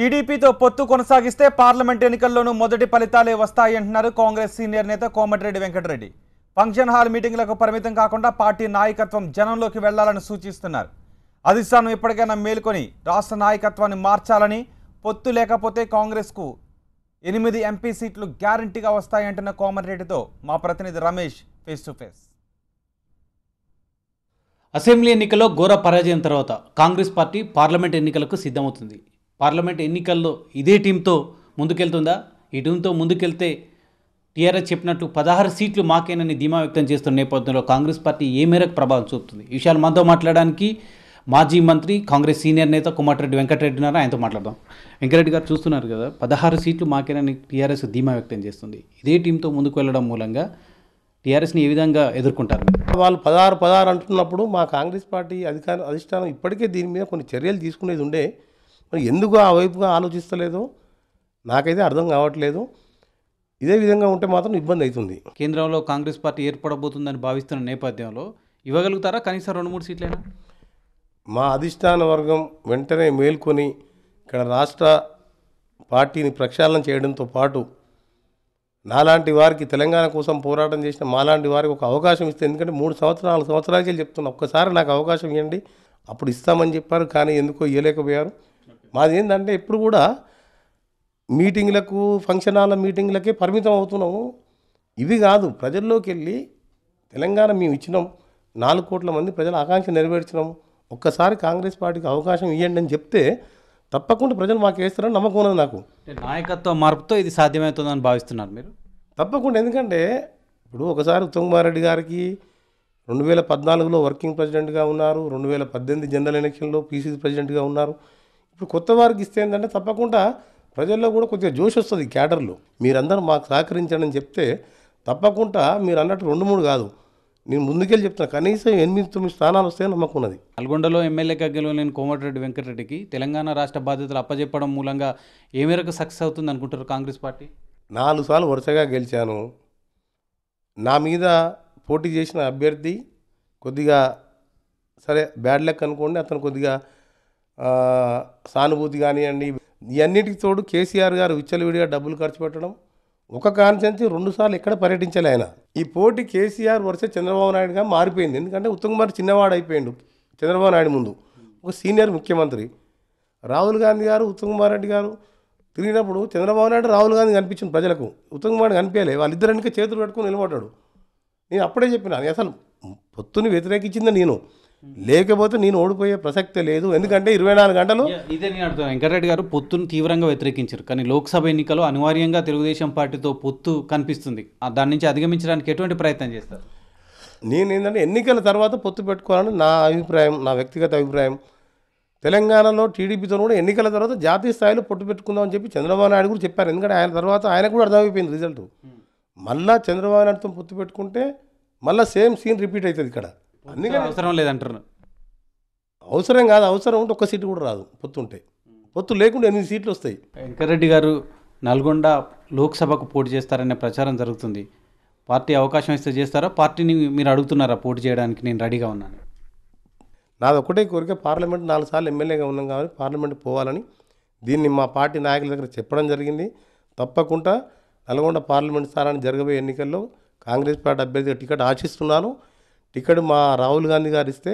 టీడీపీతో పొత్తు కొనసాగిస్తే పార్లమెంట్ ఎన్నికల్లోనూ మొదటి ఫలితాలే వస్తాయంటున్నారు కాంగ్రెస్ సీనియర్ నేత కోమటిరెడ్డి వెంకటరెడ్డి. ఫంక్షన్ హాల్ మీటింగ్లకు పరిమితం కాకుండా పార్టీ నాయకత్వం జనంలోకి వెళ్లాలని సూచిస్తున్నారు. అధిష్టానం ఇప్పటికైనా మేల్కొని రాష్ట్ర నాయకత్వాన్ని మార్చాలని, పొత్తు లేకపోతే కాంగ్రెస్కు 8 ఎంపీ సీట్లు గ్యారంటీగా వస్తాయంటున్న కోమటిరెడ్డితో మా ప్రతినిధి Ramesh face to face. Assembly ఎన్నికల్లో ఘోర పరాజయం తర్వాత కాంగ్రెస్ పార్టీ పార్లమెంట్ ఎన్నికలకు సిద్ధమవుతుంది. పార్లమెంట్ ఎన్నికల్లో ఇదే టీంతో ముందుకెళ్తుందా? ఈ టీంతో ముందుకెళ్తే టీఆర్ఎస్ చెప్పినట్టు 16 సీట్లు మాకేనని ధీమా వ్యక్తం చేస్తున్న నేపథ్యంలో కాంగ్రెస్ పార్టీ ఏ మేరకు ప్రభావం చూపుతుంది? ఈ విషయాలు మనతో మాట్లాడడానికి మాజీ మంత్రి, కాంగ్రెస్ సీనియర్ నేత కోమటిరెడ్డి వెంకటరెడ్డి ఉన్నారు. ఆయనతో మాట్లాడదాం. వెంకటరెడ్డి గారు, చూస్తున్నారు కదా, 16 సీట్లు మాకేనని టీఆర్ఎస్ ధీమా వ్యక్తం చేస్తుంది. ఇదే టీంతో ముందుకు వెళ్ళడం మూలంగా టీఆర్ఎస్ని ఏ విధంగా ఎదుర్కొంటారు? వాళ్ళు 16 అంటున్నప్పుడు మా కాంగ్రెస్ పార్టీ అధిష్టానం ఇప్పటికే దీని మీద కొన్ని చర్యలు తీసుకునేది ఉండే. మరి ఎందుకు ఆ వైపుగా ఆలోచిస్తలేదో నాకైతే అర్థం కావట్లేదు. ఇదే విధంగా ఉంటే మాత్రం ఇబ్బంది అవుతుంది. కేంద్రంలో కాంగ్రెస్ పార్టీ ఏర్పడబోతుందని భావిస్తున్న నేపథ్యంలో ఇవ్వగలుగుతారా కనీసం 2-3 సీట్లైనా? మా అధిష్టాన వర్గం వెంటనే మేల్కొని ఇక్కడ రాష్ట్ర పార్టీని ప్రక్షాళన చేయడంతో పాటు నాలాంటి వారికి, తెలంగాణ కోసం పోరాటం చేసిన మాలాంటి వారికి ఒక అవకాశం ఇస్తే, ఎందుకంటే 3 సంవత్సరాలు 4 సంవత్సరాలకి చెప్తున్నా, ఒక్కసారి నాకు అవకాశం ఇవ్వండి, అప్పుడు ఇస్తామని చెప్పారు, కానీ ఎందుకో ఇవ్వలేకపోయారు. మాది ఏంటంటే ఎప్పుడు కూడా మీటింగ్లకు, ఫంక్షన్ హాల్ మీటింగ్లకే పరిమితం అవుతున్నాము. ఇవి కాదు, ప్రజల్లోకి వెళ్ళి తెలంగాణ మేము ఇచ్చినాం, 4 కోట్ల మంది ప్రజల ఆకాంక్ష నెరవేర్చినాము, ఒక్కసారి కాంగ్రెస్ పార్టీకి అవకాశం ఇవ్వండి అని చెప్తే తప్పకుండా ప్రజలు మాకు వేస్తారని నమ్మకం ఉన్నది నాకు. నాయకత్వ మార్పుతో ఇది సాధ్యమవుతుందని భావిస్తున్నారు మీరు? తప్పకుండా. ఎందుకంటే ఇప్పుడు ఒకసారి ఉత్తమ్ కుమార్ రెడ్డి గారికి 2014లో వర్కింగ్ ప్రెసిడెంట్గా ఉన్నారు, 2018 జనరల్ ఎలక్షన్లో పీసీసీ ప్రెసిడెంట్గా ఉన్నారు. ఇప్పుడు కొత్త వారికి ఇస్తే ఏంటంటే తప్పకుండా ప్రజల్లో కూడా కొద్దిగా జోష్ వస్తుంది క్యాడర్లో. మీరందరూ మాకు సహకరించండి అని చెప్తే తప్పకుండా మీరు అన్నట్టు 2-3 కాదు, నేను ముందుకెళ్ళి చెప్తున్నా, కనీసం 8-9 స్థానాలు వస్తాయని నమ్మకం ఉన్నది. నల్గొండలో ఎమ్మెల్యేగా గెలవలేని కోమటిరెడ్డి వెంకటరెడ్డికి తెలంగాణ రాష్ట్ర బాధ్యతలు అప్పచెప్పడం మూలంగా ఏ మేరకు సక్సెస్ అవుతుంది అనుకుంటారు కాంగ్రెస్ పార్టీ? 4 సార్లు వరుసగా గెలిచాను. నా మీద పోటీ చేసిన అభ్యర్థి కొద్దిగా సరే బ్యాడ్ లక్ అనుకోండి, అతను కొద్దిగా సానుభూతి కానివ్వండి, ఇవన్నిటికి తోడు కేసీఆర్ గారు విచ్చలవిడిగా డబ్బులు ఖర్చు పెట్టడం, ఒక కాన్స్టిట్యున్సీ 2 సార్లు ఎక్కడ పర్యటించాలి ఆయన. ఈ పోటీ కేసీఆర్ వర్సెస్ చంద్రబాబు నాయుడుగా మారిపోయింది. ఎందుకంటే ఉత్తమ్ కుమార్ చిన్నవాడు అయిపోయిండు చంద్రబాబు నాయుడు ముందు, ఒక సీనియర్ ముఖ్యమంత్రి. రాహుల్ గాంధీ గారు, ఉత్తమ్ కుమార్ రెడ్డి గారు తిరిగినప్పుడు చంద్రబాబు నాయుడు రాహుల్ గాంధీ కనిపించింది ప్రజలకు, ఉత్తమ్ కుమార్ కనిపించలే. వాళ్ళిద్దరికి చేతులు కట్టుకుని నిలబడ్డాడు. నేను అప్పుడే చెప్పిన, అసలు పొత్తుని వ్యతిరేకించింది నేను, లేకపోతే నేను ఓడిపోయే ప్రసక్తే లేదు. ఎందుకంటే 24 గంటలు ఇదే నేను అడుగుతాను. వెంకటరెడ్డి గారు పొత్తును తీవ్రంగా వ్యతిరేకించారు, కానీ లోక్సభ ఎన్నికల్లో అనివార్యంగా తెలుగుదేశం పార్టీతో పొత్తు కనిపిస్తుంది. దాని నుంచి అధిగమించడానికి ఎటువంటి ప్రయత్నం చేస్తారు? నేను ఏంటంటే ఎన్నికల తర్వాత పొత్తు పెట్టుకోవాలని నా అభిప్రాయం, నా వ్యక్తిగత అభిప్రాయం. తెలంగాణలో టీడీపీతో కూడా ఎన్నికల తర్వాత జాతీయ స్థాయిలో పొత్తు పెట్టుకుందామని చెప్పి చంద్రబాబు నాయుడు కూడా చెప్పారు. ఎందుకంటే ఆయన తర్వాత ఆయనకు కూడా అర్థమైపోయింది రిజల్ట్. మళ్ళా చంద్రబాబు నాయుడుతో పొత్తు పెట్టుకుంటే మళ్ళీ సేమ్ సీన్ రిపీట్ అవుతుంది ఇక్కడ. అందుకని అవసరం లేదంటారు. అవసరం కాదు, అవసరం ఉంటే 1 సీటు కూడా రాదు పొత్తు ఉంటే. పొత్తు లేకుండా 8 సీట్లు వస్తాయి. వెంకటరెడ్డి గారు నల్గొండ లోక్సభకు పోటీ చేస్తారనే ప్రచారం జరుగుతుంది. పార్టీ అవకాశం ఇస్తే చేస్తారా? పార్టీని మీరు అడుగుతున్నారా పోటీ చేయడానికి? నేను రెడీగా ఉన్నాను. నాది ఒకటే కోరిక, పార్లమెంట్ 4 సార్లు ఎమ్మెల్యేగా ఉన్నాం కాబట్టి పార్లమెంట్ పోవాలని. దీన్ని మా పార్టీ నాయకుల దగ్గర చెప్పడం జరిగింది. తప్పకుండా నల్గొండ పార్లమెంట్ స్థానాన్ని జరగబోయే ఎన్నికల్లో కాంగ్రెస్ పార్టీ అభ్యర్థిగా టికెట్ ఆశిస్తున్నాను. టికెట్ మా రాహుల్ గాంధీ గారు ఇస్తే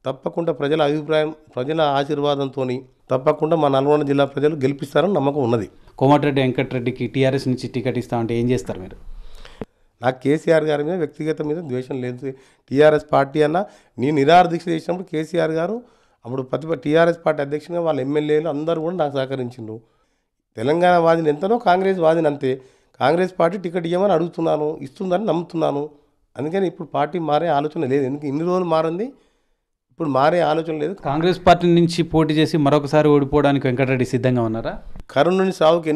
తప్పకుండా ప్రజల అభిప్రాయం, ప్రజల ఆశీర్వాదంతో తప్పకుండా మా నల్గొండ జిల్లా ప్రజలు గెలిపిస్తారని నమ్మకం ఉన్నది. కోమటిరెడ్డి వెంకటరెడ్డికి టీఆర్ఎస్ నుంచి టికెట్ ఇస్తామంటే ఏం చేస్తారు మీరు? నాకు కేసీఆర్ గారి మీద వ్యక్తిగత మీద ద్వేషం లేదు. టీఆర్ఎస్ పార్టీ అన్న నేను నిరాహార దీక్ష చేసినప్పుడు కేసీఆర్ గారు అప్పుడు టీఆర్ఎస్ పార్టీ అధ్యక్షునిగా వాళ్ళ ఎమ్మెల్యేలు అందరూ కూడా నాకు సహకరించిండ్రు. తెలంగాణ వాదిని ఎంతనో కాంగ్రెస్ వాదిని అంతే. కాంగ్రెస్ పార్టీ టికెట్ ఇవ్వమని అడుగుతున్నాను, ఇస్తుందని నమ్ముతున్నాను. అందుకని ఇప్పుడు పార్టీ మారే ఆలోచన లేదు. ఎందుకు ఇన్ని రోజులు మారింది, ఇప్పుడు మారే ఆలోచన లేదు. కాంగ్రెస్ పార్టీ నుంచి పోటీ చేసి మరొకసారి ఓడిపోవడానికి వెంకటరెడ్డి సిద్ధంగా ఉన్నారా? కరుణుని సావుకి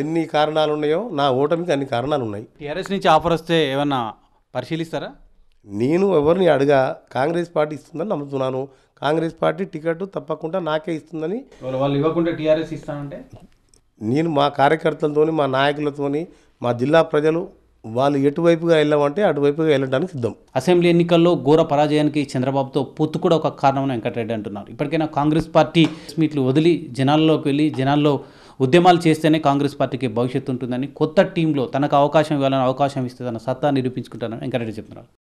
ఎన్ని కారణాలు ఉన్నాయో నా ఓటమికి అన్ని కారణాలు ఉన్నాయి. టీఆర్ఎస్ నుంచి ఆఫర్ వస్తే ఏమన్నా పరిశీలిస్తారా? నేను ఎవరిని అడగా, కాంగ్రెస్ పార్టీ ఇస్తుందని నమ్ముతున్నాను. కాంగ్రెస్ పార్టీ టికెట్ తప్పకుండా నాకే ఇస్తుందని. వాళ్ళు ఇవ్వకుండా టీఆర్ఎస్ ఇస్తానంటే నేను మా కార్యకర్తలతోని, మా నాయకులతోని, మా జిల్లా ప్రజలు వాళ్ళు ఎటువైపుగా వెళ్ళామంటే అటువైపుగా వెళ్ళడానికి సిద్ధం. అసెంబ్లీ ఎన్నికల్లో ఘోర పరాజయానికి చంద్రబాబుతో పొత్తు కూడా ఒక కారణమని వెంకటరెడ్డి అంటున్నారు. ఇప్పటికైనా కాంగ్రెస్ పార్టీ మీట్లు వదిలి జనాల్లోకి వెళ్ళి జనాల్లో ఉద్యమాలు చేస్తేనే కాంగ్రెస్ పార్టీకి భవిష్యత్తు ఉంటుందని, కొత్త టీంలో తనకు అవకాశం ఇవ్వాలని అవకాశం ఇస్తే తన సత్తా నిరూపించుకుంటానని వెంకటరెడ్డి చెప్తున్నారు.